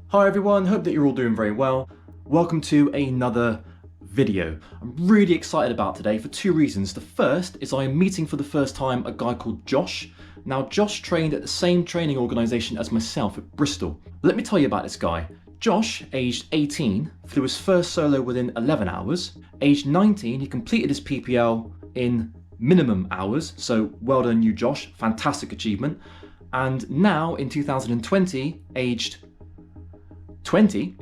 Hi everyone, hope that you're all doing very well. Welcome to another video. I'm really excited about today for two reasons. The first is I am meeting for the first time a guy called Josh. Now Josh trained at the same training organisation as myself at Bristol. Let me tell you about this guy. Josh, aged 18, flew his first solo within 11 hours. Aged 19, he completed his PPL in minimum hours, so well done you Josh, fantastic achievement. And now in 2020, aged 20,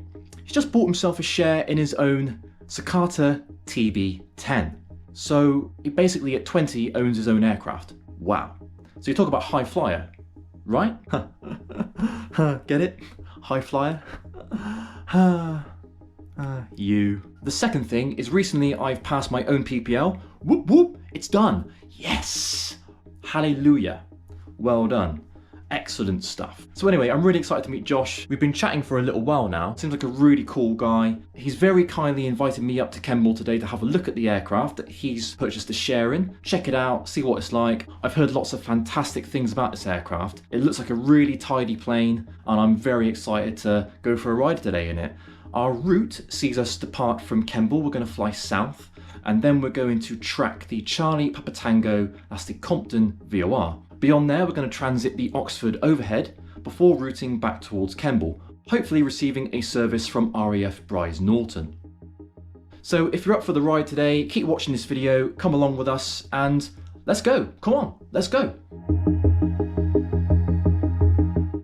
he's just bought himself a share in his own Socata TB10. So he basically at 20 owns his own aircraft. Wow. So you talk about high flyer, right? Get it? High flyer? You. The second thing is recently I've passed my own PPL. Whoop whoop, it's done. Yes. Hallelujah. Well done. Excellent stuff. So anyway, I'm really excited to meet Josh. We've been chatting for a little while now. Seems like a really cool guy. He's very kindly invited me up to Kemble today to have a look at the aircraft that he's purchased a share in. Check it out, see what it's like. I've heard lots of fantastic things about this aircraft. It looks like a really tidy plane and I'm very excited to go for a ride today in it. Our route sees us depart from Kemble. We're going to fly south and then we're going to track the Charlie Papa Tango, that's the Compton VOR. Beyond there, we're going to transit the Oxford overhead before routing back towards Kemble, hopefully receiving a service from RAF Bryce Norton. So if you're up for the ride today, keep watching this video, come along with us, and let's go. Come on, let's go.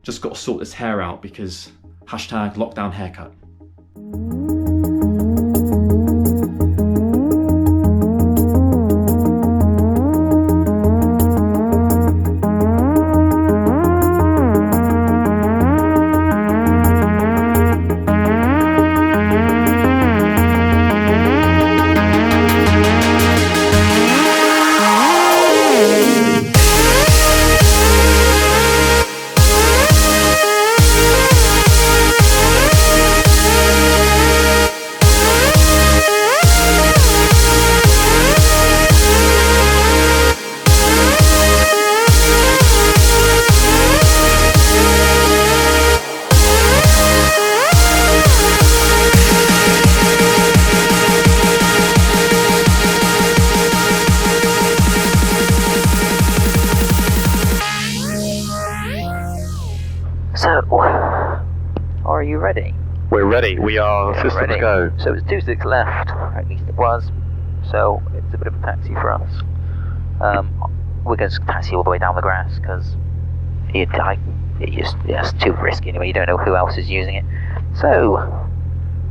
Just got to sort this hair out because hashtag lockdown haircut. So, are you ready? We're ready, we are systems ready. go. So it's 26 left, or at least it was, so it's a bit of a taxi for us. We're going to taxi all the way down the grass, because it's too risky anyway, you don't know who else is using it. So,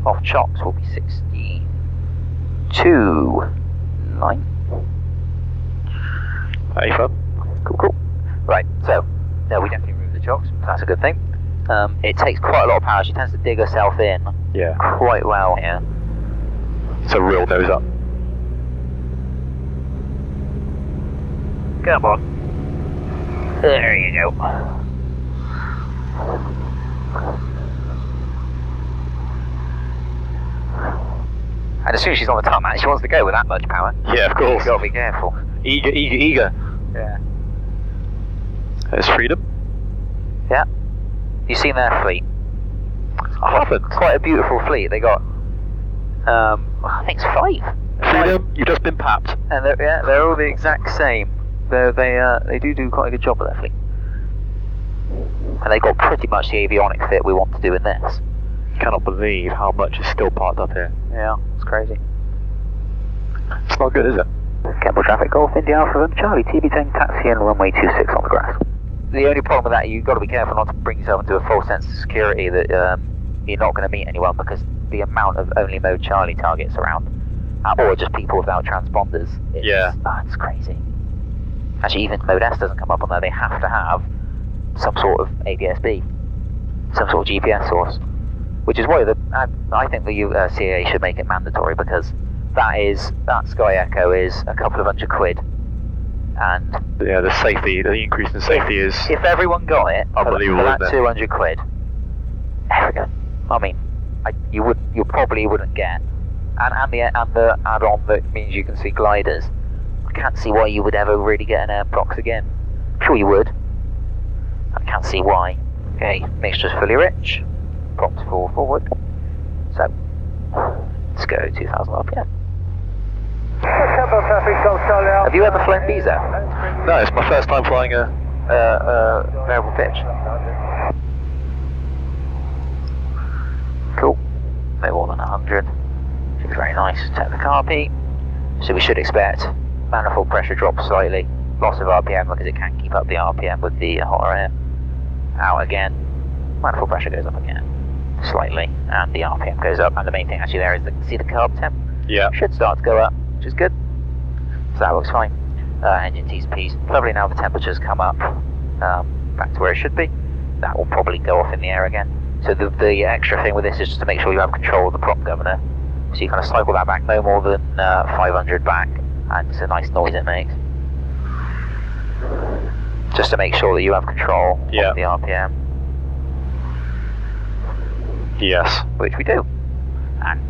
off chops will be 62.9. Hey fun. Cool. Right, so, no, we definitely remove the chocks, that's a good thing. It takes quite a lot of power, she tends to dig herself in quite well here. It's a real nose up. Come on. There you go. And as soon as she's on the tarmac, she wants to go with that much power. Yeah, of course. You've got to be careful. Eager. Yeah. There's freedom. Yeah. You've seen their fleet? I haven't. Quite a beautiful fleet. They got, I think it's 5. Freedom, you've just been papped. And they're all the exact same. They do quite a good job with their fleet. And they got pretty much the avionics fit we want to do in this. Cannot believe how much is still parked up here. Yeah, it's crazy. It's not good, is it? Kemble traffic, Golf India Alpha Charlie TB10 taxi and runway 26 on the grass. The only problem with that, you've got to be careful not to bring yourself into a false sense of security that you're not going to meet anyone, because the amount of only mode Charlie targets around, or just people without transponders, it's crazy. Actually, even mode S doesn't come up on there. They have to have some sort of ADS-B, some sort of GPS source, which is why I think the CAA should make it mandatory, because that Sky Echo is a couple of £100, and the increase in safety is if everyone got it unbelievable. For that £200, I mean, you probably wouldn't get, and the add-on that means you can see gliders. I can't see why you would ever really get an Airprox again. I'm sure you would. I can't see why. Okay, mixture's fully rich. prop to fall forward. So, let's go 2000 RPM. Have you ever flown Bezo? No, it's my first time flying a... Variable pitch. Cool. No more than 100. Should be very nice. Check the carby. So we should expect manifold pressure drop slightly. Loss of RPM because it can't keep up the RPM with the hotter air. Out again. Manifold pressure goes up again. Slightly. And the RPM goes up. And the main thing actually there is see the carb temp? Yeah. Should start to go up, which is good. So that looks fine. Engine T's and P's. Lovely now the temperature's come up back to where it should be. That will probably go off in the air again. So the extra thing with this is just to make sure you have control of the prop governor. So you kind of cycle that back no more than 500 back, and it's a nice noise it makes. Just to make sure that you have control of the RPM. Yes. Which we do. And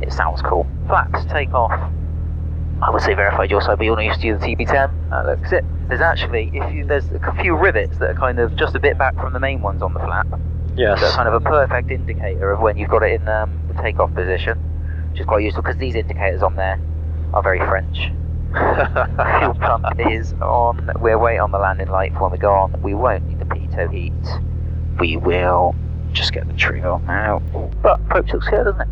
it sounds cool. Flaps, take off. I would say verified your side, but you're not used to use the TB10. That's it. There's actually, there's a few rivets that are kind of just a bit back from the main ones on the flap. Yes. That's kind of a perfect indicator of when you've got it in the takeoff position, which is quite useful because these indicators on there are very French. Fuel pump is on. We're waiting on the landing light for when we go on. We won't need the pitot heat. We will just get the trigger on now. But approach looks clear, doesn't it?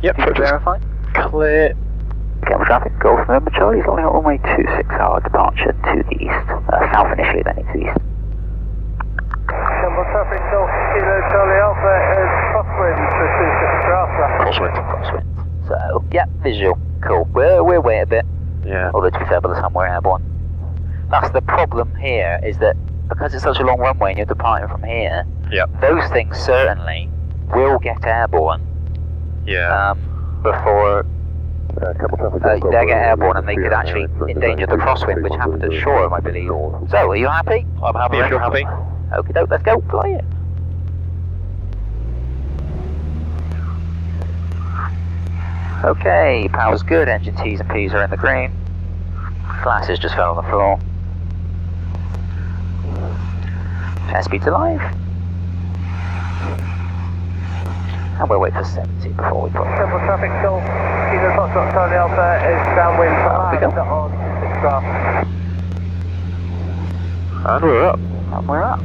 Yep, approach verified. Clear. Kemble traffic, Golf November Charlie, is on runway 26-hour departure to the east. South initially, then to the east. Kemble traffic, Golf Kilo Charlie Alpha is crosswind to 26 Alpha. Crosswind. So, yeah, visual. Cool. We're way a bit. Yeah. Although to be fair, by the time we're airborne. That's the problem here, is that because it's such a long runway and you're departing from here, those things certainly will get airborne. Yeah. Before they get airborne and they could actually endanger the crosswind, which happened at Shoreham, I believe. So, are you happy? I'm happy if you're happy. Okie doke, let's go, fly it. Okay, power's good, engine T's and P's are in the green. Glasses just fell on the floor. Airspeed's alive. And we'll wait for 70 before we put it. Kemble traffic, Golf Kilo Foxtrot Charlie Alpha is downwind There on 6 graphs. And we're up. And we're up.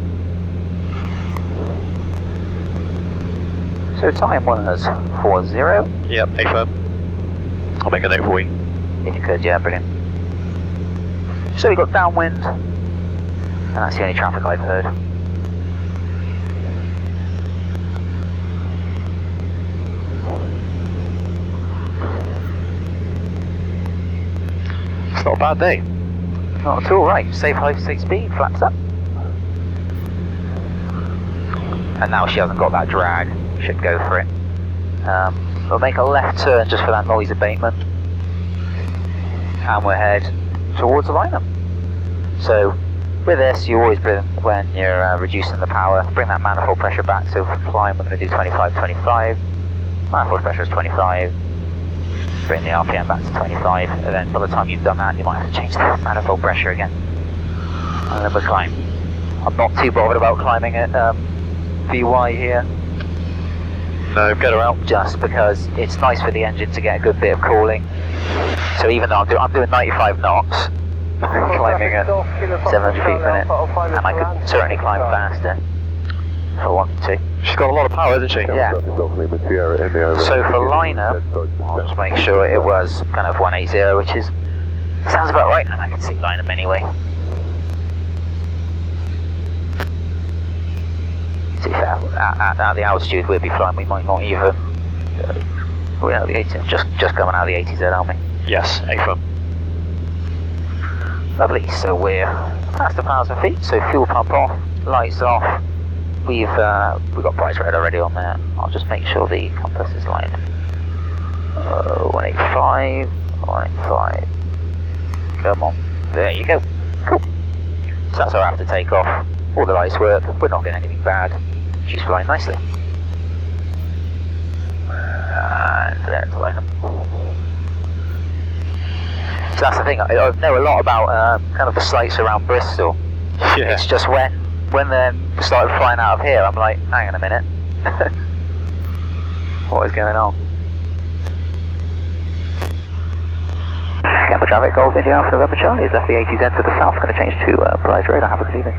So time was 40. Yep, A-firm. I'll make a note for you. If you could, yeah, brilliant. So we got downwind, and that's the only traffic I've heard. It's not a bad day. Not at all, right. Safe high, safe speed, flaps up. And now she hasn't got that drag, should go for it. We'll make a left turn just for that noise abatement. And we'll head towards the lineup. So, with this, you always bring, when you're reducing the power, bring that manifold pressure back. So for flying, we're going to do 25-25. Manifold pressure is 25. Bring the RPM back to 25, and then by the time you've done that, you might have to change the manifold pressure again. And then we'll climb. I'm not too bothered about climbing at VY here. No, get her out. Just because it's nice for the engine to get a good bit of cooling. So even though I'm doing 95 knots, climbing at 700 feet per minute, and I could certainly climb faster if I wanted to. She's got a lot of power, hasn't she? Yeah. So for lineup, I'll just make sure it was kind of 180, which is sounds about right, and I can see lineup anyway. To be fair, at the altitude we'll be flying, we might not even. We're out of the 80s, just coming out of the 80s there, aren't we? Yes, A-firm. Lovely. So we're past 1,000 feet. So fuel pump off, lights off. We've got price red already on there. I'll just make sure the compass is lined. 185, 185. Come on. There you go. Cool. So that's our after takeoff. All the lights work. We're not getting anything bad. She's flying nicely. And there's the lineup. So that's the thing. I know a lot about kind of the sights around Bristol. Yeah. It's just when they started flying out of here, I'm like, hang on a minute. what is going on. Kemble traffic, Golf India Alpha November Charlie, has left the 80Z to the south, going to change to Price Radar, have a good evening.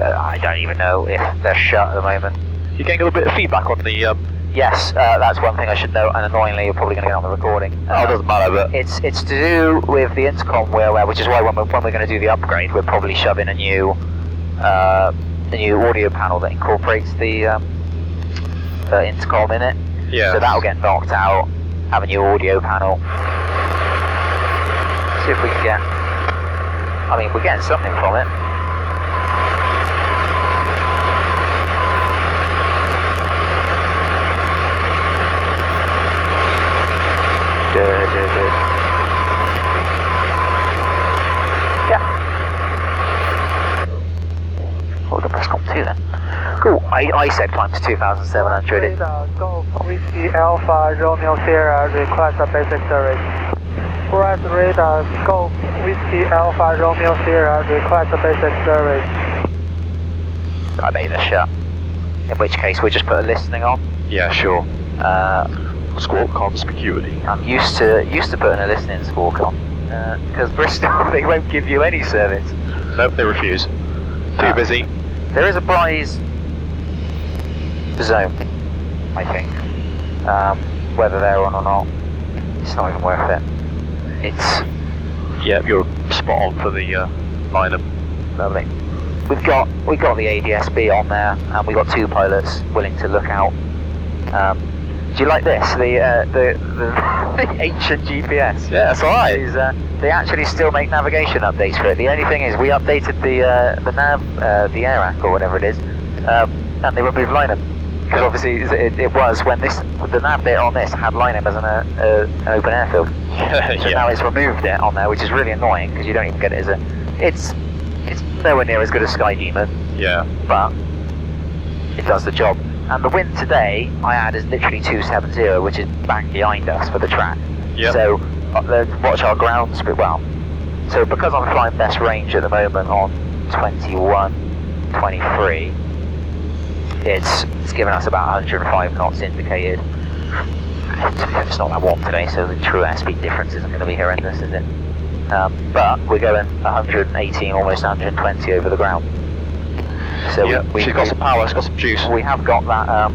I don't even know if they're shut at the moment. You're getting a little bit of feedback on the... Yes, that's one thing I should note, and annoyingly you're probably going to get on the recording. it doesn't matter, but... It's to do with the intercom firmware, which is why when we're going to do the upgrade, we're probably shoving a new audio panel that incorporates the intercom in it. Yeah. So that'll get knocked out, have a new audio panel. See if we can get... I mean, we're getting something from it. Good. Yeah. We're going to press comp 2 then. Cool, I said climb to 2,700. Golf Whiskey Alpha Romeo Sierra, request a basic service. Price Radar, Golf Whiskey Alpha Romeo Sierra, request a basic service. I made a shut. In which case we'll just put a listening on. Yeah, sure. Squawk conspicuity. I'm used to putting a listening squawk on. Because Bristol, they won't give you any service. Nope, they refuse. Too busy. There is a prize zone, I think. Whether they're on or not, it's not even worth it. It's... Yeah, you're spot on for the lineup. Lovely. We've got the ADSB on there, and we've got 2 pilots willing to look out. Do you like this? The ancient GPS. Yeah, that's alright. They actually still make navigation updates for it. The only thing is, we updated the nav, the GIANC or whatever it is, and they removed lineup. Because obviously it was when the nav bit on this had lineup as an open airfield. So now it's removed it on there, which is really annoying because you don't even get it as a. It's nowhere near as good as Sky Demon. Yeah. But it does the job. And the wind today I had is literally 270, which is bang behind us for the track. Yep. So watch our ground speed. Well, so because I'm flying best range at the moment on 21, 23, it's giving us about 105 knots indicated. It's not that warm today, so the true airspeed difference isn't going to be horrendous, is it? But we're going 118, almost 120 over the ground. So yeah, she's got some power, she's got some juice. We have got that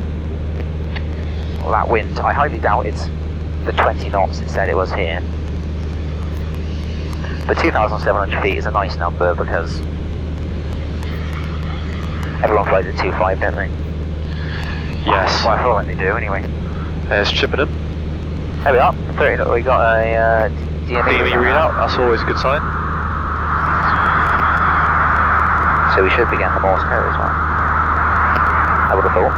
that wind. I highly doubt it's the 20 knots it said it was here. But 2,700 feet is a nice number because everyone flies at 2.5, don't they? Yes. Well, I feel like they do anyway. There's Chippenham. There we are. 30. We got a DME readout. That's always a good sign. So we should be getting the Morse code as well. I would have thought.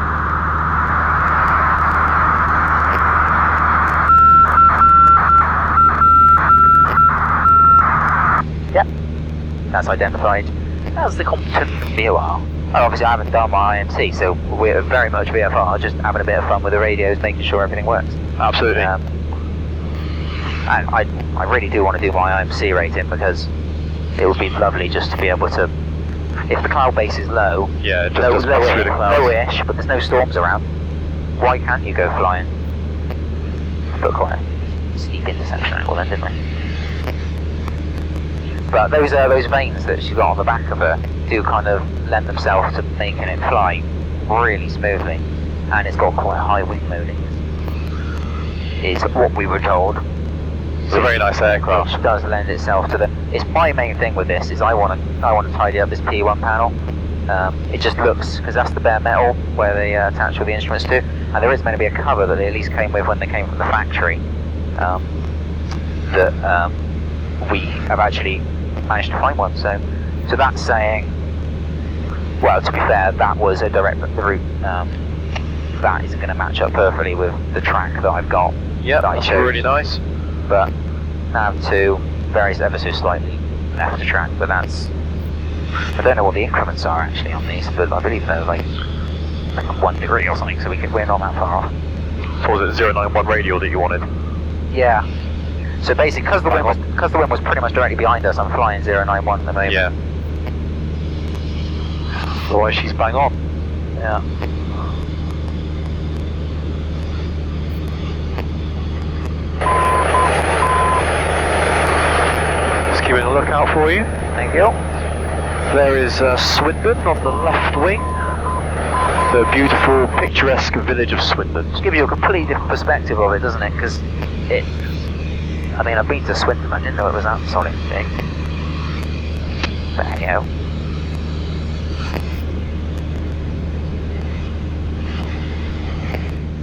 Yep. That's identified as the Compton VOR. Obviously I haven't done my IMC, so we're very much VFR, just having a bit of fun with the radios, making sure everything works. Absolutely. And I really do want to do my IMC rating because it would be lovely just to be able to, if the cloud base is low, yeah, it just does pass through the clouds. Low-ish, but there's no storms around, why can't you go flying? Put quite a steep intersection angle then, didn't we? But those vanes that she's got on the back of her do kind of lend themselves to making it fly really smoothly, and it's got quite high wing loading, is what we were told. It's a very nice aircraft. Which does lend itself to the. It's my main thing with this is I want to tidy up this P1 panel. It just looks, because that's the bare metal where they attach all the instruments to, and there is meant to be a cover that they at least came with when they came from the factory. That we have actually managed to find one. So that's saying, well, to be fair, that was a direct route. That isn't going to match up perfectly with the track that I've got. Yeah, that's really nice. But nav2 varies ever so slightly left of track, but that's, I don't know what the increments are actually on these, but I believe they're like 1 degree or something, so we're not that far off. So was it 091 radial that you wanted? Yeah. So basically, because the wind was pretty much directly behind us, I'm flying 091 at the moment. Yeah. Otherwise she's bang on. Yeah. doing a lookout for you. Thank you. There is Swindon on the left wing. The beautiful, picturesque village of Swindon. Just gives you a completely different perspective of it, doesn't it? Because I mean, I've been to Swindon, I didn't know it was that solid big. But anyhow.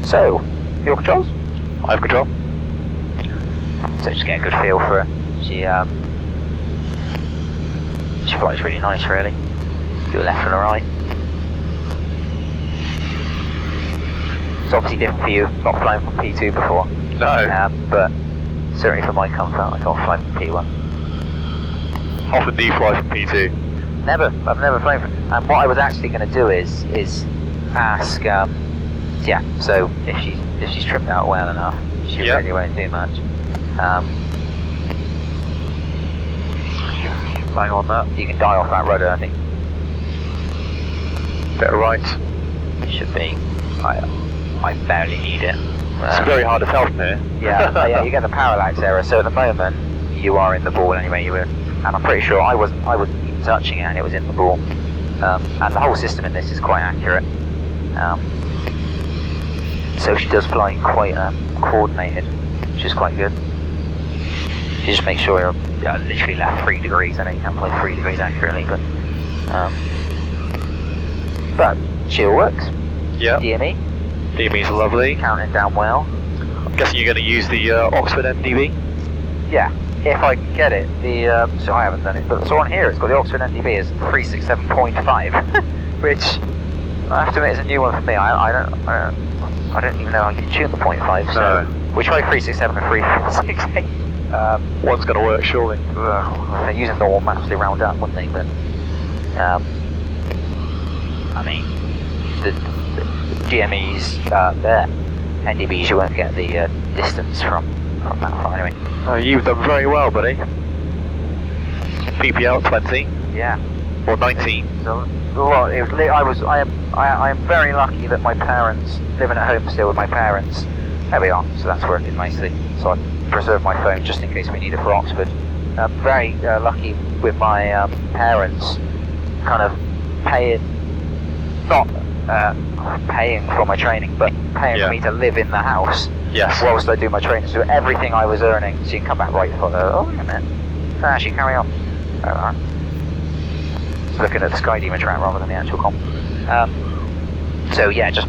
So, your controls? I have control. So just get a good feel for her. She flies really nice, really. Do a left and a right. It's obviously different for you, not flown from P2 before. No. But certainly for my comfort, I can't fly from P1. Often do you fly from P2? Never. I've never flown from. And what I was actually going to do is ask. Yeah. So if she's trimmed out well enough, she really won't do much. Bang on that. You can die off that rudder, I think. Bit of right. Should be. I barely need it. It's very hard to tell from here. Yeah, you get the parallax error. So at the moment, you are in the ball anyway. You were, and I'm pretty sure I wasn't even touching it, and it was in the ball. And the whole system in this is quite accurate. So she does fly quite coordinated, which is quite good. You just make sure you're literally left 3 degrees. I know you can't fly 3 degrees accurately, but she all works. Yeah. DME. DME's lovely. Counting down well. I'm guessing you're going to use the Oxford MDB? Yeah, if I can get it. So I haven't done it, but so on here it's got the Oxford MDB is 367.5, which I have to admit is a new one for me. I don't even know how you can tune the 0.5. So we try 367 and 368. One's going to work surely. They're using normal maps to round up, wouldn't they? But I mean, the GMEs, there, NDBs, you won't get the distance from that far anyway. Oh, you've done very well, buddy. PPL 20. Yeah. Or 19. So, well, I am very lucky that my parents, living at home still with my parents, there we are, so that's working nicely. So I preserve my phone just in case we need it for Oxford. I'm very lucky with my parents kind of paying, not paying for my training, but paying for me to live in the house whilst I do my training. So everything I was earning, so you can come back right for the, oh wait a minute, actually carry on. Just looking at the Sky Demon track rather than the actual comp. So yeah, just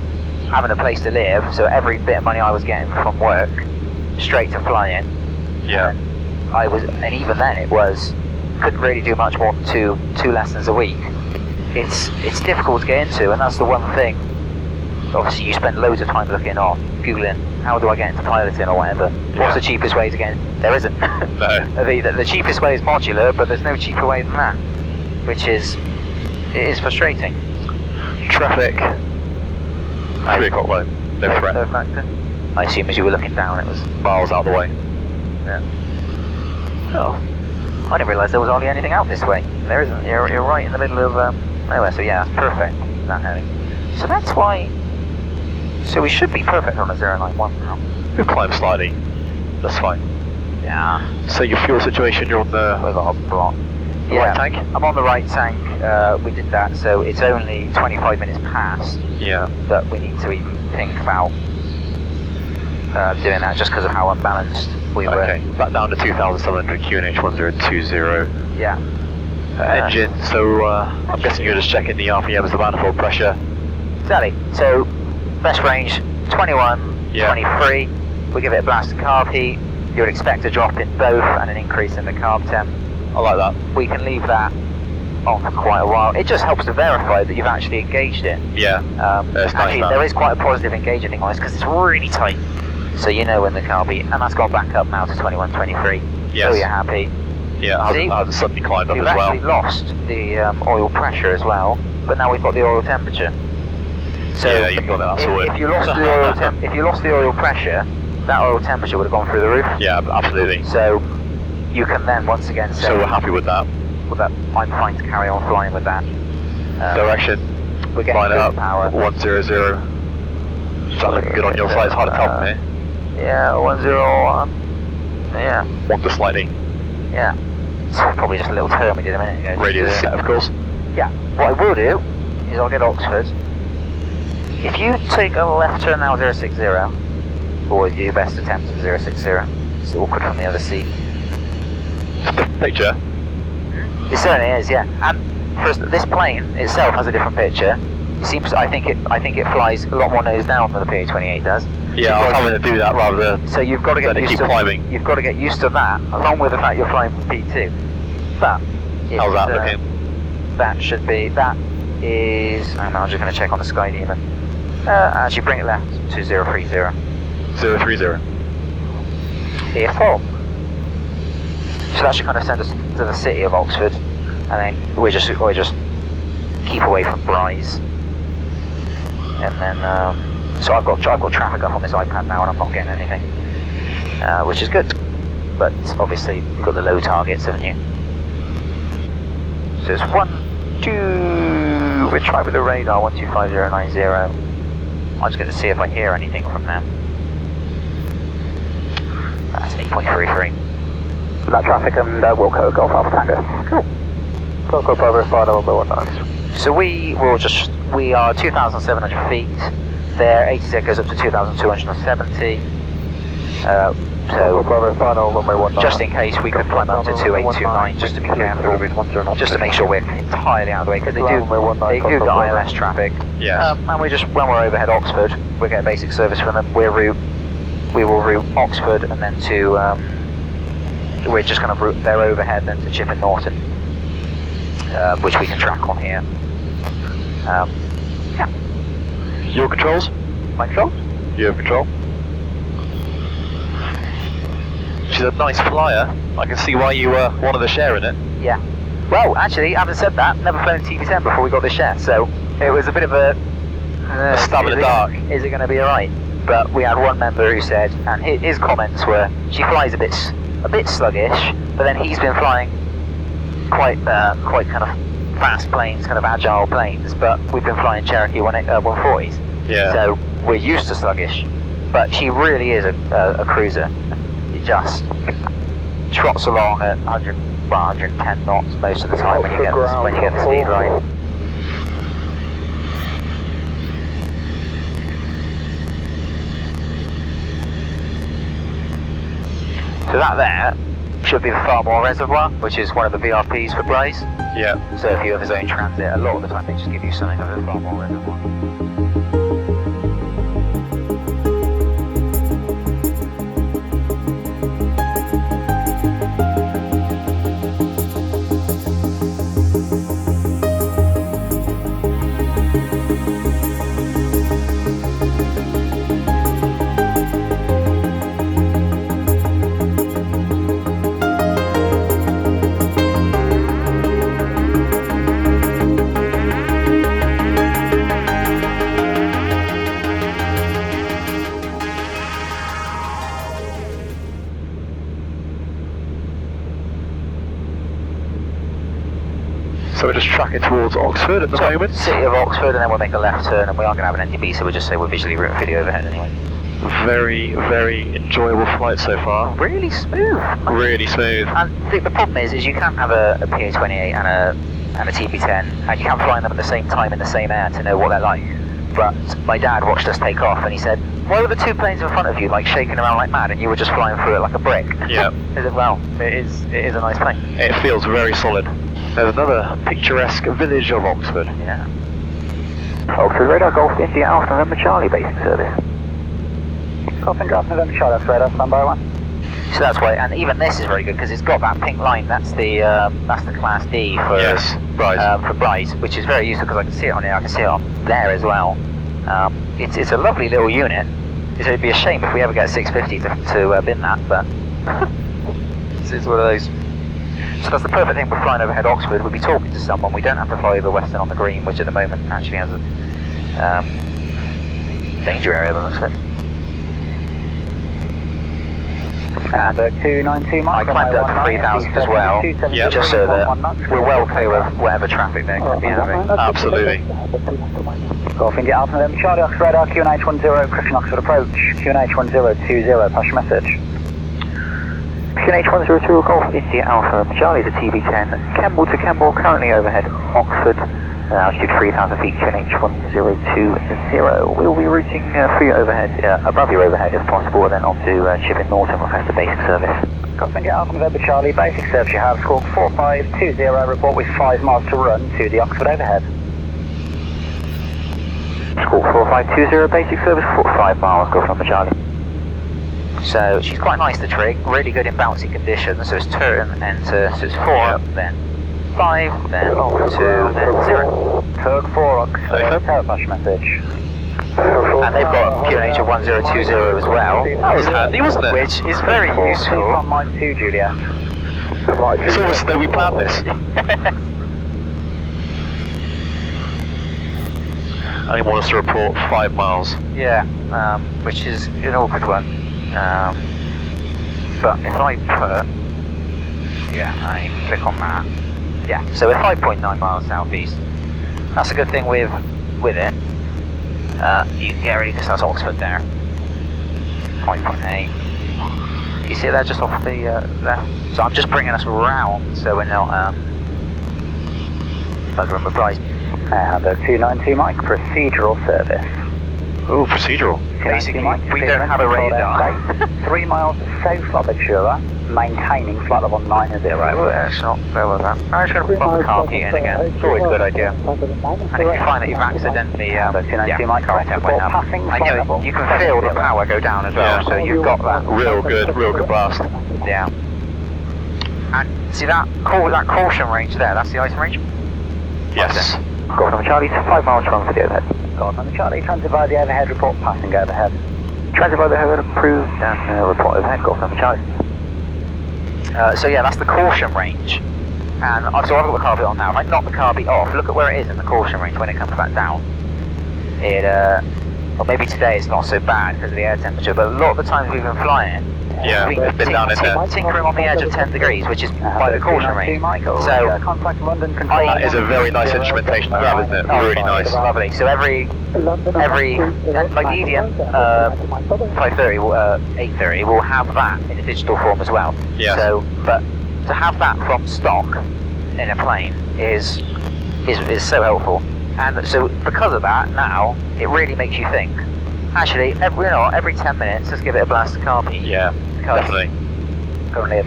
having a place to live, so every bit of money I was getting from work, straight to flying. Yeah. And even then it was, couldn't really do much more than two lessons a week. It's difficult to get into, and that's the one thing. Obviously you spend loads of time looking on, Googling, how do I get into piloting or whatever. What's the cheapest way to get in? There isn't. No. The cheapest way is modular, but there's no cheaper way than that. Which is frustrating. Traffic. 3 o'clock low. No threat. No factor. I assume as you were looking down it was Miles out of the way. Yeah. Oh. I didn't realise there was hardly anything out this way. There isn't. You're right in the middle of nowhere, so yeah, that's perfect. That heading. So that's why. So we should be perfect on a 091 now. We've climbed slightly. That's fine. Yeah. So your fuel situation, you're on the We've got a block. right tank? I'm on the right tank. We did that, so it's only 25 minutes past that we need to even think about doing that, just because of how unbalanced we were. Okay, back down to 2,700 QNH 1020. Yeah. Engine, so I'm guessing you're just checking the RPMs, the manifold pressure. Exactly. So, best range, 21, 23. We give it a blast of carb heat. You would expect a drop in both and an increase in the carb temp. I like that. We can leave that on for quite a while. It just helps to verify that you've actually engaged it. Yeah. Actually, there is quite a positive engaging thing on this because it's really tight. So you know when the carb heat, and that's gone back up now to 21, 23. Yes. So you're happy. Yeah, it hasn't suddenly climbed up as well. We've actually lost the oil pressure as well, but now we've got the oil temperature. So yeah, you've got that sorted. If you lost the oil if you lost the oil pressure, that oil temperature would have gone through the roof. Yeah, absolutely. So you can then once again say. So we're happy with that. With that, I'm fine to carry on flying with that. Direction. We're getting line it up. power. 100. Start looking good on your side. It's hard to tell from here. Yeah, 101. Yeah. Want the sliding. Yeah. probably just a little turn we did a minute ago. Radio set, of course. Yeah. What I will do is I'll get Oxford. If you take a left turn now 060, or your best attempt at 060, it's awkward from the other seat. Picture. It certainly is, yeah. And first, this plane itself has a different picture. It seems, I think it flies a lot more nose down than the PA-28 does. Yeah, I was having to do that rather than. So you've got to get used to climbing. You've got to get used to that, along with the fact you're flying from P2. But how's that looking? That should be. That is. Hang on, I'm just going to check on the sky demon. Actually, bring it left to 030. 030. Beautiful. So that should kind of send us to the city of Oxford, and then we just keep away from Bryce. And then, so I've got traffic up on this iPad now, and I'm not getting anything, which is good. But obviously, you've got the low targets, haven't you? So it's 1, 2. We're trying with the radar 125090. I'm just going to see if I hear anything from them. That's 8.33. That traffic and Wilco Golf Alpha Tango. Cool. Wilco Bravo 5 So we are 2,700 feet. Their ATZ goes up to 2,270. So just in case we could climb up to 2829, just to be careful, just to make sure we're entirely out of the way, because they do get ILS traffic. Yeah. And when we're overhead Oxford, we get basic service from them. We will route Oxford and then to. We're just going to route their overhead then to Chippenham and Norton, which we can track on here. Yeah. Your controls? My control? You have control. She's a nice flyer. I can see why you wanted to share in it. Yeah. Well, actually, having said that, never flown TB10 before we got this share, so it was a bit of a stab in the dark. Is it going to be alright? But we had one member who said, and his comments were, she flies a bit sluggish, but then he's been flying quite kind of fast planes, kind of agile planes, but we've been flying Cherokee 140s. Yeah. So we're used to sluggish, but she really is a cruiser. It just trots along at 110 knots most of the time when you get the speed right. So that there should be the Farmore Reservoir, which is one of the VRPs for Blaze. Yeah. So if you have his own transit, a lot of the time they just give you something of the Farmore Reservoir. So we're just tracking towards Oxford at the moment. City of Oxford, and then we'll make a left turn, and we are going to have an NDB, so we'll just say we're visually routing video overhead anyway. Very, very enjoyable flight so far. Really smooth. Really smooth. And the problem is you can't have a PA-28 and a TB10, and you can't fly them at the same time in the same air to know what they're like. But my dad watched us take off, and he said, why were the two planes in front of you like shaking around like mad, and you were just flying through it like a brick? Yeah. I said, well, it is a nice plane. It feels very solid. There's another picturesque village of Oxford. Yeah. Oxford Radar Golf India Alpha November Charlie basic service. Golf India Alpha November Charlie, that's radar, standby 1. So that's why, and even this is very good because it's got that pink line. That's the Class D for for Bryce, which is very useful because I can see it on here. I can see it on there as well. It's a lovely little unit. It'd be a shame if we ever get a 650 to bin that, but it's one of those. So that's the perfect thing for flying overhead Oxford. We'd be talking to someone. We don't have to fly over Western on the green, which at the moment actually has a danger area by the looks of it. And 292 miles. I climbed up to 3,000 as well, just so that we're well clear of whatever traffic there could be having. Absolutely. Golf India Alpha November Charlie, Oxford Radar, QNH10, Christian Oxford approach, QNH1020, pass your message. QNH 102 Golf India Alpha, Charlie to TB10, Kemble to Kemble, currently overhead Oxford, altitude 3,000 feet, QNH 1020. We'll be routing through your overhead, above your overhead if possible, and then on to Chippenham Norton, request a basic service. India Alpha November Charlie, basic service you have, squawk 4520, report with 5 miles to run to the Oxford overhead. Squawk 4520, basic service, 5 miles, go from the Charlie. So she's quite nice, the trig, really good in bouncy conditions, so it's turn, enter, so it's 4, then 5, then 2, then 0. Turn 4, Oxford, flash message. And they've got QNH of 1020 as well. That was handy, wasn't it? Which is very useful. On mine 2, Julia. It's almost as though we planned this. I only want us to report 5 miles. Yeah, which is an awkward one. But if I put, I click on that. Yeah, so we're 5.9 miles southeast. That's a good thing with it. You can get ready because that's Oxford there. 5.8. You see that just off the left? So I'm just bringing us round so we're not bugger and reprise. And 292 Mike, procedural service. Oh, procedural. Basically, we don't have a radar. 3 miles south of Atura, maintaining flight level 90. Well, that's not fair with that. I'm just going to put the car key in again. It's always a good idea. And if you find that you've accidentally, correct that point up. I know you can feel the power go down as well, so you've got that. Real good blast. Yeah. And see that caution range there, that's the item range? Yes. Go from Charlie, 5 miles from the overhead. Go on, Charlie, transit by the overhead, report passing overhead. Transit by the overhead, approved, and report overhead, go from Charlie. So yeah, that's the caution range. And so I've got the car beat on now. If I knock the car beat off, look at where it is in the caution range when it comes back down. It, well maybe today it's not so bad because of the air temperature, but a lot of the times we've been flying, we've been down in there. Tinkering on the edge of 10 degrees, which is by the caution range. So that is a very nice instrumentation to grab, isn't it? Really nice. Lovely. So every like the EDM 530, 830 will have that in a digital form as well. Yeah. So, but to have that from stock in a plane is so helpful. And so because of that, now it really makes you think. Actually, every 10 minutes, just give it a blast of carby. Yeah, definitely. Currently at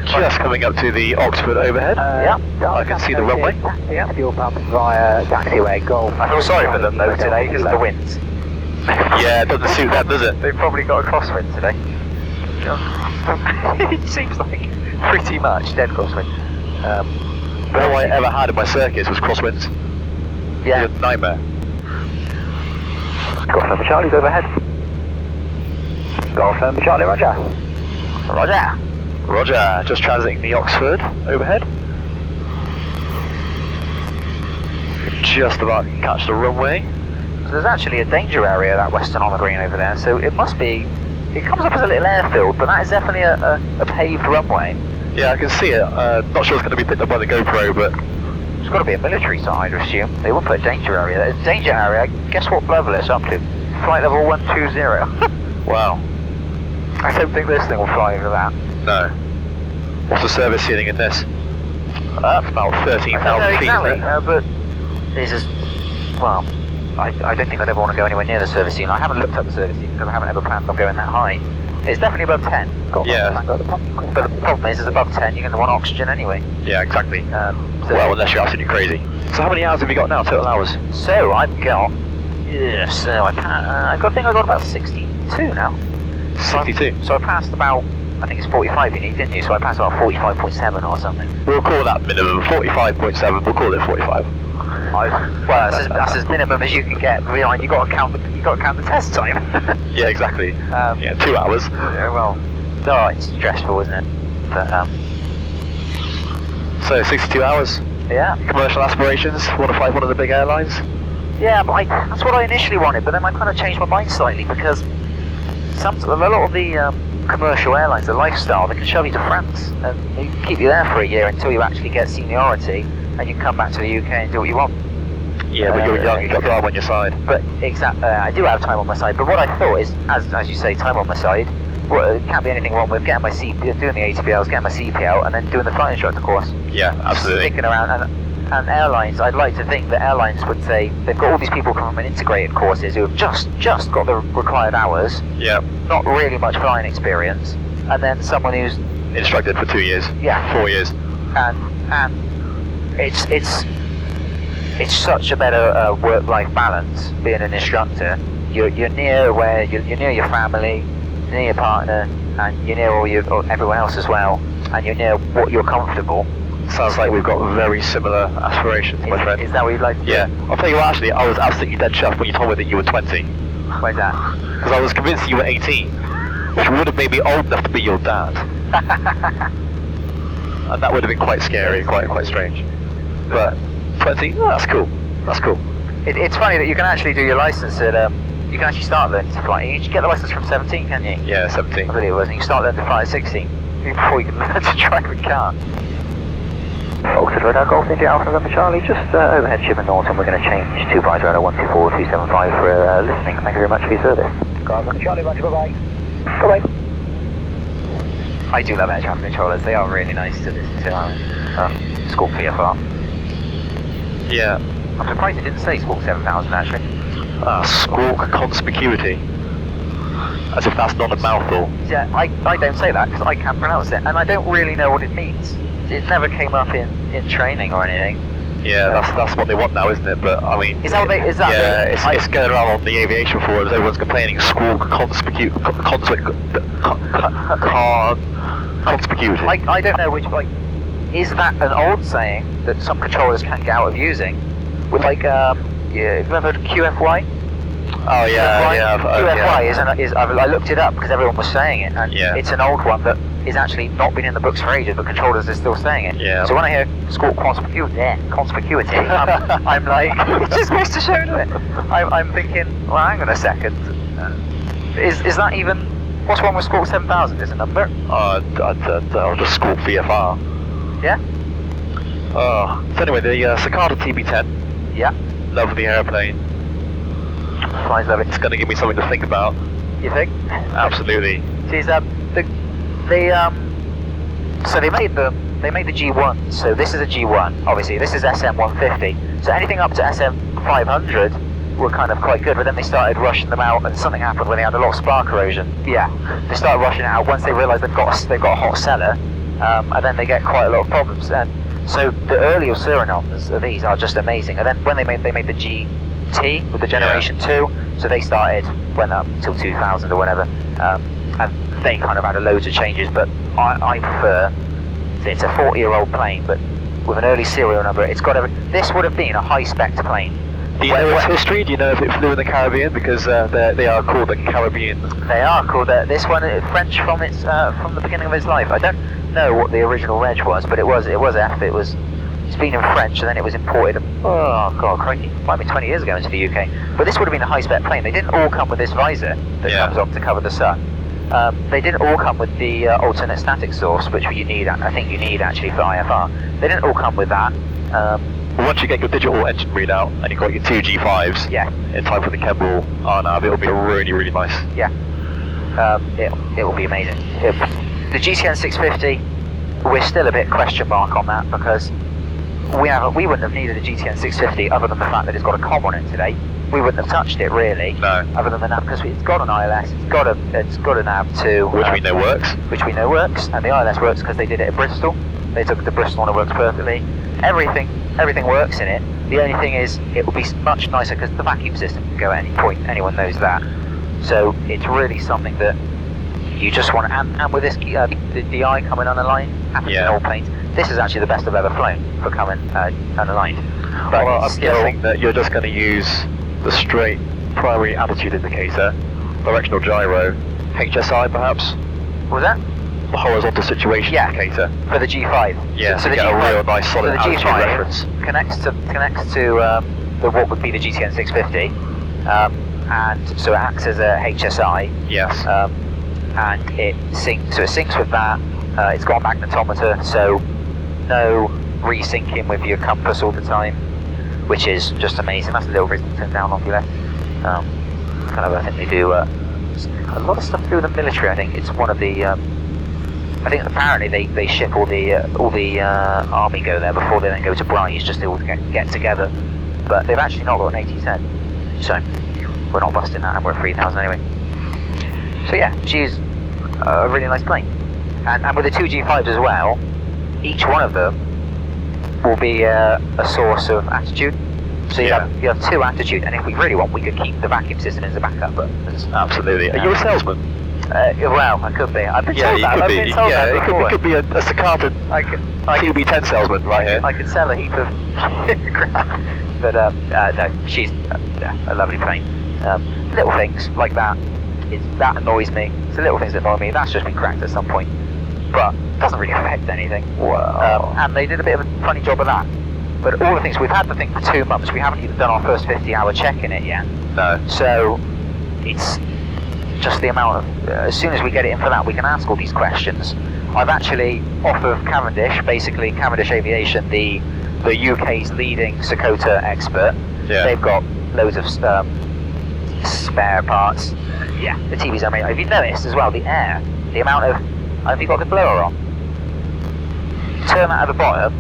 Just coming up to the Oxford overhead. I can see the runway. Yeah, fuel pump via taxiway Golf. I feel sorry for them though today because of the winds. Yeah, it doesn't suit them, does it? They've probably got a crosswind today. It seems like pretty much dead crosswind. All I ever had in my circuits was crosswinds. Yeah. It was a nightmare. Golf number Charlie's overhead. Golf number Charlie, roger. Roger. Roger, just transiting the Oxford overhead. Just about to catch the runway. So there's actually a danger area, that western on the green over there, so it must be, it comes up as a little airfield, but that is definitely a paved runway. Yeah, I can see it. Not sure it's going to be picked up by the GoPro, but It's got to be a military site, I'd assume. They won't put a danger area there. Danger area, guess what level it's up to? Flight level 120. wow. I don't think this thing will fly over that. No. What's the service ceiling in this? That's about 13,000 feet, exactly, isn't it? but this is, well, I don't think I'd ever want to go anywhere near the service ceiling. I haven't looked at the service ceiling because I haven't ever planned on going that high. It's definitely above 10. Yeah. But the problem is, it's above 10, you're going to want oxygen anyway. Yeah, exactly. So well, unless you're absolutely crazy. So how many hours have you got now, total hours? So I've got, I think I got about 62 now. 62. So I passed about, I think it's 45 you need, didn't you? So I passed about 45.7 or something. We'll call that minimum, 45.7, we'll call it 45. Well, that's as minimum as you can get. You got to count the test time. Yeah, exactly. Yeah, 2 hours. Yeah, well, no, it's stressful, isn't it? But so 62 hours. yeah, Commercial aspirations. Want to fly one of the big airlines? yeah. But that's what I initially wanted. But then I kind of changed my mind slightly because a lot of the commercial airlines, the lifestyle, they can shove you to France and they can keep you there for a year until you actually get seniority. And you can come back to the UK and do what you want. Yeah, but you're young, you've got time on your side. But exactly, I do have time on my side. But what I thought is, as you say, time on my side, well, it can't be anything wrong with getting my doing the ATPLs, getting my CPL, and then doing the flight instructor course. Yeah, absolutely. Sticking around, and airlines, I'd like to think that airlines would say they've got all these people coming from integrated courses who have just got the required hours, Yeah. not really much flying experience, and then someone who's Instructed for 2 years. Yeah. 4 years. and it's such a better work-life balance being an instructor. You're near where you're near your family, you're near your partner, and you're near all everyone else as well, and you're near what you're comfortable. Sounds like we've got very similar aspirations, my friend. Is that what you'd like to do? Yeah. I'll tell you what, actually, I was absolutely dead chuffed when you told me that you were 20. Why's that? Because I was convinced you were 18, which would have made me old enough to be your dad. And that would have been quite scary, quite strange. But 20, oh, that's cool. That's cool. It's funny that you can actually do your license at you can actually start learning to fly. You can get the license from 17, can't you? Yeah, 17. I believe it was. And you start learning to fly at 16 before you can learn to drive a car. Oxford Radar Golf India Alpha November Charlie, just overhead Chippenham and Norton. We're going to change to Flight Radar 124275 for listening. Thank you very much for your service. Guys, on Charlie, bye bye. Bye bye. I do love air traffic controllers. They are really nice to listen to. Squawk VFR. Yeah. I'm surprised it didn't say Squawk 7000 actually. Squawk conspicuity. As if that's not a mouthful. Yeah, I don't say that because I can't pronounce it, and I don't really know what it means. It never came up in training or anything. Yeah, that's what they want now, isn't it? But I mean, Is that what they? Is that? yeah, it's going around on the aviation forums. Everyone's complaining. Squawk conspicuity. I don't know which. Like, is that an old saying that some controllers can't get out of using? With like, yeah, have you ever heard of QFY? Oh yeah, QFY is I looked it up because everyone was saying it, and Yeah. it's an old one that is actually not been in the books for ages, but controllers are still saying it. Yeah. So when I hear squawk conspicuity, I'm like, it just goes to show it. I'm thinking, well, hang on a second, is that even? What's wrong with Squawk 7000? Is a number? I'll just Squawk VFR. Yeah. So anyway, the Socata TB10. Yeah. Lovely airplane. Flies lovely. It's going to give me something to think about. You think? Absolutely. Geez, so they made the G1. So this is a G1. Obviously, this is SM150. So anything up to SM500 were kind of quite good. But then they started rushing them out, and something happened when they had a lot of spark erosion. Yeah, they started rushing it out once they realised they've got a hot cellar, and then they get quite a lot of problems. And so the earlier Surinoms of these are just amazing. And then when they made the GT with the Generation 2, so they went up until 2000 or whatever, and they kind of had loads of changes. But I prefer, it's a 40-year-old plane, but with an early serial number. It's got this would have been a high-spec plane. Do you know its history? Do you know if it flew in the Caribbean? Because they are called the Caribbean. They are called this one French from the beginning of its life. I don't know what the original reg was, but it was F. It's been in French, and then it was imported. Oh god, crikey! Might be 20 years ago into the UK. But this would have been a high-spec plane. They didn't all come with this visor that comes up to cover the sun. They didn't all come with the alternate static source, which you need. I think you need actually for IFR. They didn't all come with that. Once you get your digital engine readout and you've got your two G5s in time for the Kemble RNAV, it'll be really, really nice. Yeah, it will be amazing. The GTN 650, we're still a bit question mark on that because we wouldn't have needed a GTN 650 other than the fact that it's got a comm on it today. We wouldn't have touched it really. No. Other than the nav, because it's got an ILS, it's got a nav too. Which we know works. Which we know works, and the ILS works because they did it at Bristol. They took it to Bristol and it works perfectly. Everything works in it. The only thing is, it will be much nicer because the vacuum system can go at any point. Anyone knows that. So it's really something that you just want. And with this, the DI coming unaligned happens in all planes. This is actually the best I've ever flown for coming unaligned. But well, I'm guessing that you're just going to use the straight primary attitude indicator, directional gyro, HSI perhaps. What was that? The horizontal situation indicator. For the G5. Yeah, so to the get G5, a real nice solid so the attitude G5 reference. Connects to what would be the GTN 650, and so it acts as a HSI. Yes. And it syncs. So it syncs with that. It's got a magnetometer, so no resyncing with your compass all the time, which is just amazing. That's a little bit turned down on your left. Kind of, I think they do systems. A lot of stuff through the military. I think it's one of the. I think apparently they ship all the army go there before they then go to Bryce just to all get together. But they've actually not got an AT10, so we're not busting that, and we're at 3,000 anyway. So yeah, she's a really nice plane, and with the two G5s as well, each one of them will be a source of attitude. So you have two attitude, and if we really want, we could keep the vacuum system as a backup. But Absolutely. Are you a salesman? Well, I could be. I've been told you that. could I've be. been told that before. It could be a Socata TB10 salesman right here. I could sell a heap of crap. But no, she's a lovely plane. Little things like that, that annoys me. It's the little things that annoy me. That's just been cracked at some point, but doesn't really affect anything. Wow. And they did a bit of a funny job of that. But all the things, we've had the thing for 2 months. We haven't even done our first 50-hour check in it yet. No. So it's just the amount of, as soon as we get it in for that, we can ask all these questions. I've actually, off of Cavendish, basically Cavendish Aviation, the UK's leading Socata expert. Yeah. They've got loads of spare parts. Yeah, the TV's amazing. Have you noticed as well, the air, the amount of, have you got the blower on? Turn that at the bottom,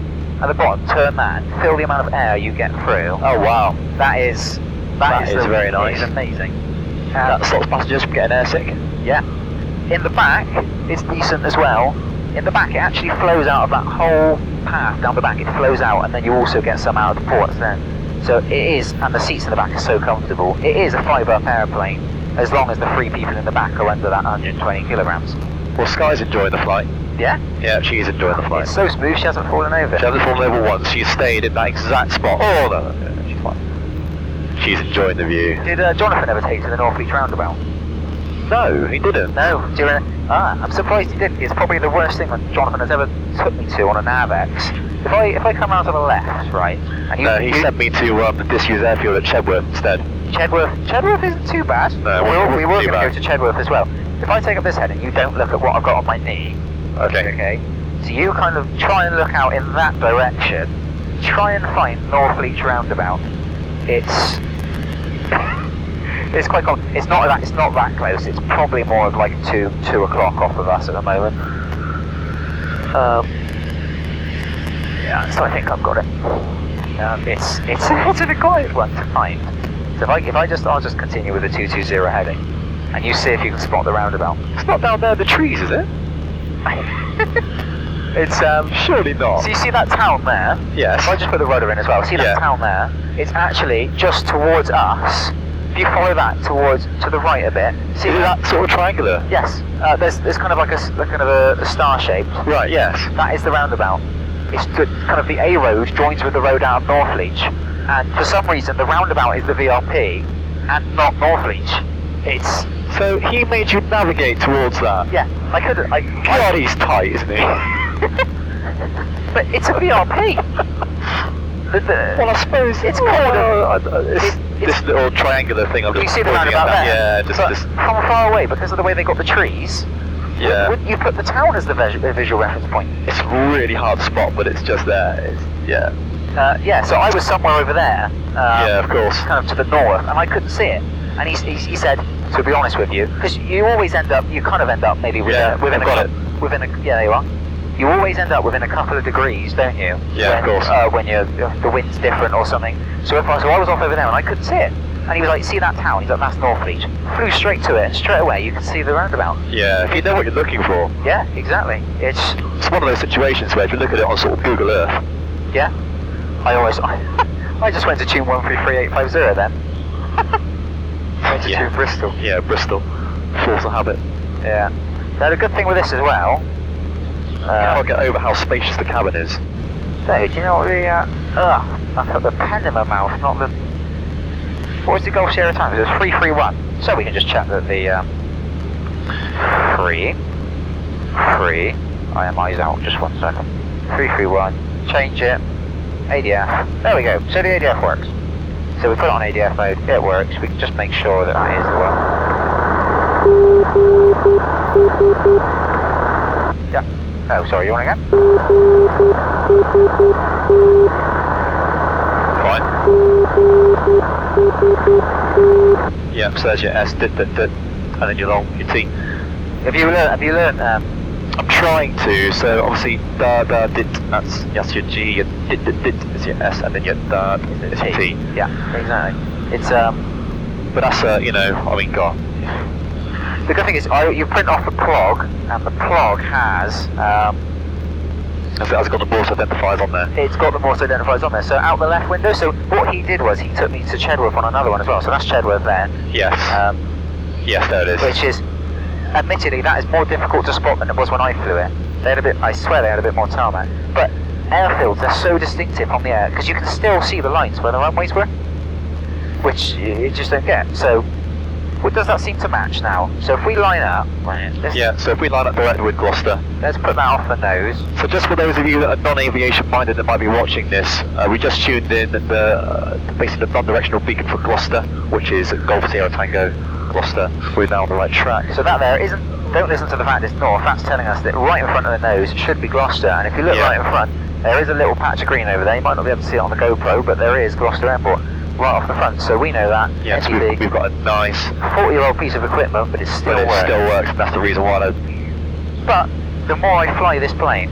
turn that and feel the amount of air you get through. Oh wow. That is very nice. It's amazing. That stops passengers from getting airsick. Yeah. In the back, it's decent as well. In the back, it actually flows out of that whole path down the back. It flows out, and then you also get some out of the ports then. So it is, and the seats in the back are so comfortable. It is a 5-up airplane, as long as the 3 people in the back are under that 120 kilograms. Well, Sky's enjoying the flight. Yeah? Yeah, she's enjoying the flight. It's so smooth, she hasn't fallen over. She hasn't fallen over once. She's stayed in that exact spot. Oh no, yeah, she's fine. She's enjoying the view. Did Jonathan ever take to the Northleach roundabout? No, he didn't. No. Do you I'm surprised he didn't. It's probably the worst thing that Jonathan has ever took me to on a NavX. If I come out to the left, right, and you... No, he sent me to the disused airfield at Chedworth instead. Chedworth isn't too bad. No, we were too going to bad. go to Chedworth as well. If I take up this head and you don't look at what I've got on my knee, okay, so you kind of try and look out in that direction, try and find Northleach roundabout. It's quite common. It's not that close. It's probably more of like 2 o'clock off of us at the moment. Yeah, so I think I've got it. It's a bit quiet one to find. So I'll just continue with the 220 heading, and you see if you can spot the roundabout. It's not down there in the trees, is it? It's surely not. So you see that town there? Yes. If I just put the rudder in as well, see that town there? It's actually just towards us. If you follow that to the right a bit, see Is that sort of triangular? Yes. There's kind of like a star shape. Right. Yes. That is the roundabout. It's kind of the A road joins with the road out of Northleach, and for some reason the roundabout is the VRP and not Northleach. It's So he made you navigate towards that. yeah. God, he's tight, isn't he? But it's a VRP. Well, I suppose it's called this little triangular thing. I'm you just see the pointing roundabout at there? that. Yeah, But just from far away, because of the way they got the trees, yeah. wouldn't you put the town as the visual reference point? It's really hard to spot, but it's just there. Yeah, so I was somewhere over there. Yeah, of course. Kind of to the north, and I couldn't see it. And he said, to be honest with you, because you always end up maybe Yeah, I've got it. Yeah, there you are. You always end up within a couple of degrees, don't you? Yeah, of course. When the wind's different or something. So I was off over there and I couldn't see it. And he was like, see that town? He's like, that's Northleach. Flew straight to it, and straight away you can see the roundabout. Yeah, if you know what you're looking for. Yeah, exactly. It's one of those situations where if you look at it on sort of Google Earth. yeah. I just went to tune 133850 then. Went to tune Bristol. Yeah, Bristol. Force of habit. Yeah. Now the good thing with this as well. You can't get over how spacious the cabin is. So, do you know what I put the pen in my mouth, not the... What was the Gulf Sierra time? It was 331. So we can just check that the... 3... IMI's out, just 1 second. 331. Change it. ADF. There we go. So the ADF works. So we put it on ADF mode. It works. We can just make sure that that is the one. Yeah. Oh, sorry, you want to go? Fine. Yep, so there's your S. and then your long, your T. Have you learned, I'm trying to, so obviously da dit, that's your G, your dit is your S, and then your da is your T. Yeah, exactly. It's But that's you know, I mean, God. the good thing is you print off the plug, and the plug has Has got the Morse identifiers on there. it's got the Morse identifiers on there. So out the left window. So what he did was he took me to Chedworth on another one as well. So that's Chedworth there. Yes. Yes, there it is. Which is, admittedly, that is more difficult to spot than it was when I flew it. They had a bit, I swear they had a bit more tarmac. But airfields, they're so distinctive on the air, because you can still see the lines where the runways were, which you just don't get. So, what does that seem to match now? So if we line up, Yeah, so if we line up directly with Gloucester. let's put that off the nose. So just for those of you that are non-aviation minded that might be watching this, we just tuned in basically the non-directional beacon for Gloucester, which is Golf Sierra Tango Gloucester. We're now on the right track. So that there isn't, don't listen to the fact it's north, that's telling us that right in front of the nose should be Gloucester, and if you look right in front, there is a little patch of green over there. You might not be able to see it on the GoPro, but there is Gloucester Airport right off the front, so we know that. Yes, NTB, we've got a nice 40-year-old piece of equipment, but it still works. still works, and that's the reason why But the more I fly this plane,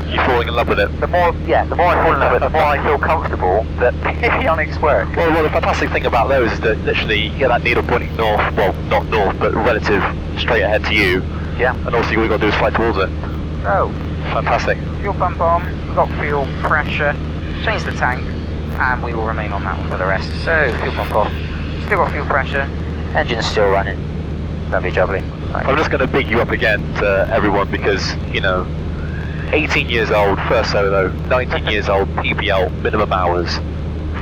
you're falling in love with it. the more I fall in love with it, the more I feel comfortable that avionics work. Well, the fantastic thing about those is that literally you get that needle pointing north, well, not north, but relative straight ahead to you, Yeah. and obviously all you've got to do is fly towards it. Oh, Fantastic. fuel pump on, got fuel pressure, change the tank, and we will remain on that one for the rest. So, fuel pump off, still got fuel pressure, engine's still running, lovely jubbly. I'm just going to big you up again to everyone because, you know, 18 years old, first solo, 19 years old, PPL, minimum hours,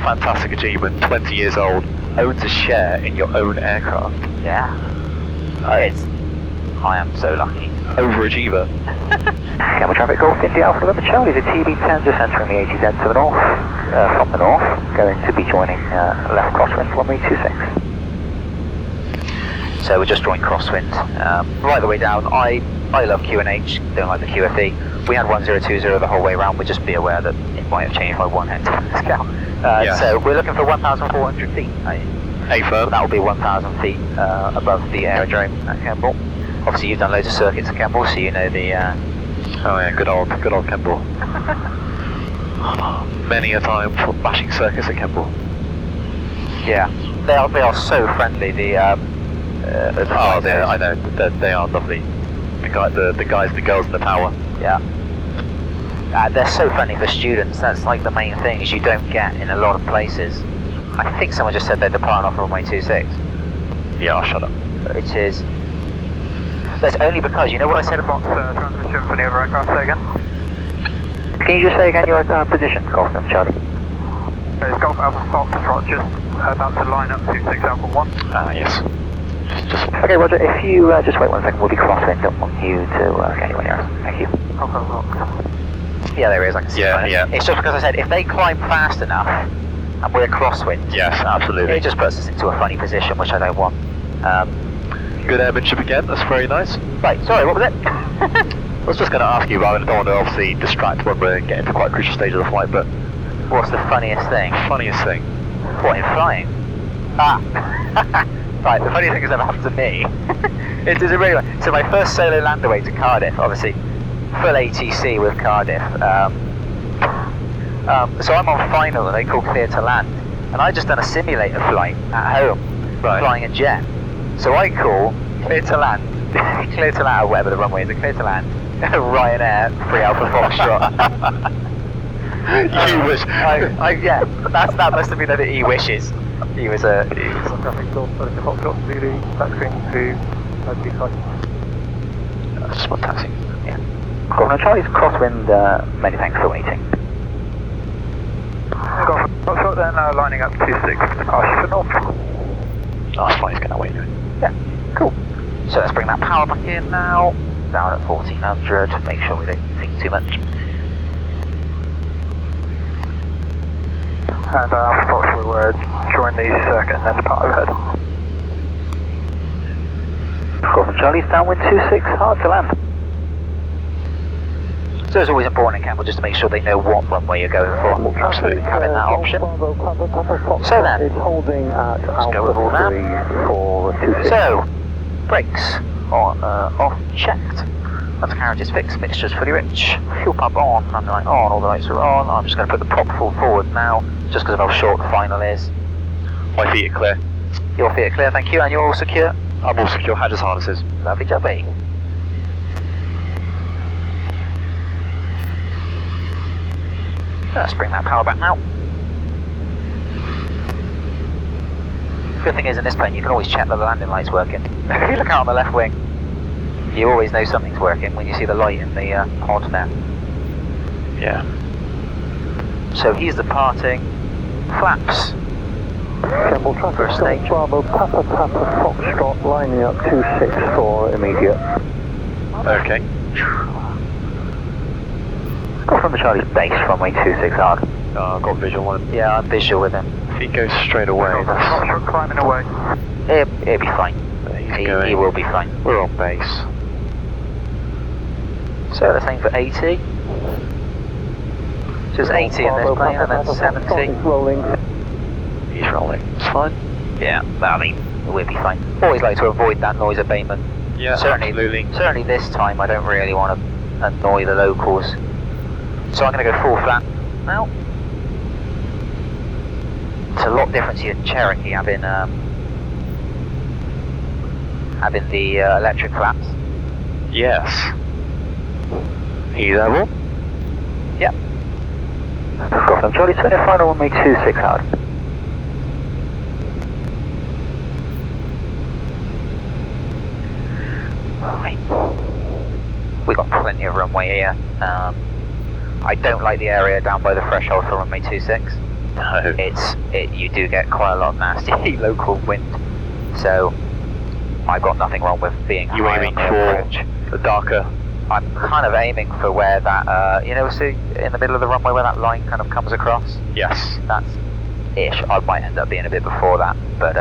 fantastic achievement, 20 years old, owns a share in your own aircraft. Yeah, I am so lucky. Overachiever. Kemble traffic, Golf India Alpha Lima Charlie, the TB10 just entering the ATZ to the north, from the north, going to be joining left crosswind, runway 26. So we're just drawing crosswind, right the way down. I love QNH, don't like the QFE. We had 1020 the whole way around, but just be aware that it might have changed by 1 hectopascal. Yes. So we're looking for 1,400 feet. A-firm. That will be 1,000 feet above the aerodrome at Kemble. Obviously you've done loads of circuits at Kemble, so you know the... Oh yeah, good old Kemble. Many a time for bashing circuits at Kemble. Yeah, they are so friendly, the I know, they are lovely. The guys, the girls in the tower. Yeah. They're so friendly for students. That's like the main thing is you don't get in a lot of places. I think someone just said they're departing off runway 26. Yeah, I'll shut up. It is. That's only because you know what I said about transmission for the other aircraft. Say again. Can you just say again your position, Golf India Charlie? It's Golf Alpha Foxtrot, just about to line up 26 Alpha 1. Yes. Just Okay, Roger, if you just wait 1 second, we'll be crosswind, don't want you to get anywhere near us. Thank you. Yeah, there is. I can see. Yeah, it. yeah. It's just because I said if they climb fast enough and we're crosswind, yes, absolutely. it just puts us into a funny position, which I don't want. Good airmanship again, that's very nice. Right, sorry, what was it? I was just going to ask you, but I don't want to obviously distract when we're getting to quite a crucial stage of the flight, but What's the funniest thing? funniest thing. What, in flying? Ah! Right, the funny thing has ever happened to me. It is a really one. So my first solo land away to Cardiff, obviously, full ATC with Cardiff. So I'm on final and they call clear to land. And I just done a simulator flight at home, flying a jet. So I call clear to land, clear to land, or whatever the runway is, clear to land, Ryanair, 3 Alpha Foxtrot. You wish. Yeah, that must have been that he wishes. He was a. Traffic Golf Foxtrot Zulu, backscreen to B5. Just one taxi. Yeah. Golf Charlie's crosswind, many thanks for waiting. Golf Foxtrot then lining up 26 departure for North. Oh, that's fine, he's going that way anyway. Yeah, cool. So let's bring that power back in now. Down at 1400. Make sure we don't think too much. And Alpha Foxtrot will join the circuit and then depart overhead. Golf Charlie's downwind 26, hard to land. So it's always important in Kemble just to make sure they know what runway you're going for. Absolutely. Having that option. So then, holding at let's go with all that. So, Brakes on, off, checked. Undercarriage is fixed, mixture's fully rich. Fuel pump on, underline on, all the lights are on. I'm just going to put the prop full forward now, just because of how short the final is. My feet are clear. Your feet are clear, thank you, and you're all secure. I'm all secure, Hadges harnesses. Lovely job, eh? Let's bring that power back now. Good thing is in this plane you can always check that the landing light's working. If you look out on the left wing, you always know something's working when you see the light in the pod there. Yeah. So he's departing. Flaps. Kemble traffic, First stage. Bravo, Papa, Foxtrot, lining up 264 immediate. Okay. Go from the Charlie's base, runway 26 hard. I've got visual on him. Yeah, I'm visual with him. If he goes straight away, that's... climbing away. He'll be fine. He will be fine. We're on base. So let's aim for 80. Just 80 in this plane and then 70. He's rolling. He's rolling. It's fine. Yeah, I mean, we'll be fine. Always like to avoid that noise abatement. Yeah, absolutely. Certainly this time I don't really want to annoy the locals. So I'm going to go full flat now. It's a lot different to your Cherokee having the electric flaps. Yes. He's level. Yep. Got them, Charlie, turn your final runway 26 hard. Right. We got plenty of runway here. I don't like the area down by the threshold for runway 26. No. You do get quite a lot of nasty local wind. So I've got nothing wrong with being You high aiming on the approach. for the darker? I'm kind of aiming for where that, see in the middle of the runway where that line kind of comes across? Yes. That's ish. I might end up being a bit before that, but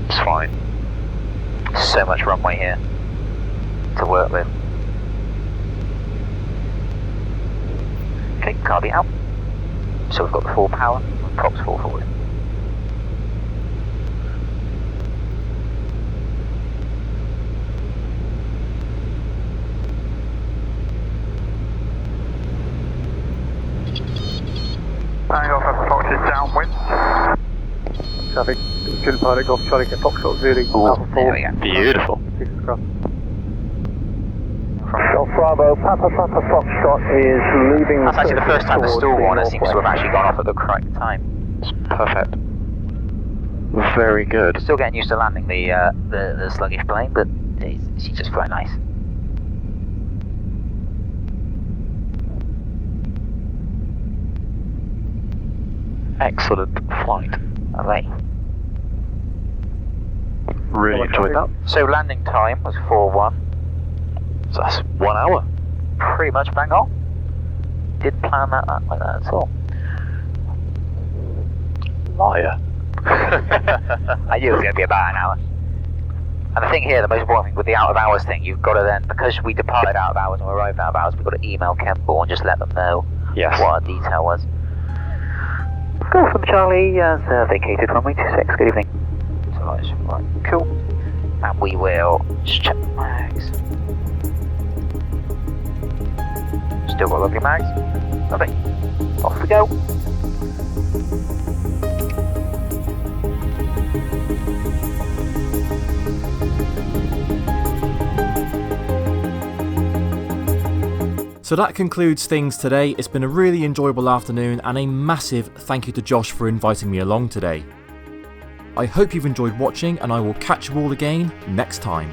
It's fine. so much runway here to work with. Okay, carby out. So we've got the full power, props full forward. Hang off, Fox is downwind. Traffic, good pilot, Golf Charlie, get Foxtrot, Zulu, Alpha 4. There we go. Beautiful. Fingers crossed. Golf Bravo, Papa Foxtrot is leaving. That's actually the first time the stall warner seems to have actually gone off at the correct time. It's perfect. Very good. Still getting used to landing the sluggish plane, but she's just quite nice. Excellent flight. Alright. Really enjoyed that. So landing time was 4:1. So that's 1 hour. Pretty much bang on. Didn't plan that like that at all. Liar. I knew it was going to be about an hour. And the thing here, the most important thing with the out of hours thing, you've got to then, because we departed out of hours and we arrived out of hours, we've got to email Kemble and just let them know Yes. what our detail was. Go from Charlie, as vacated runway 26, good evening. So that's right, cool. And we will just check the mags. Still got lovely mags. Lovely. Off we go. So that concludes things today. It's been a really enjoyable afternoon and a massive thank you to Josh for inviting me along today. I hope you've enjoyed watching and I will catch you all again next time.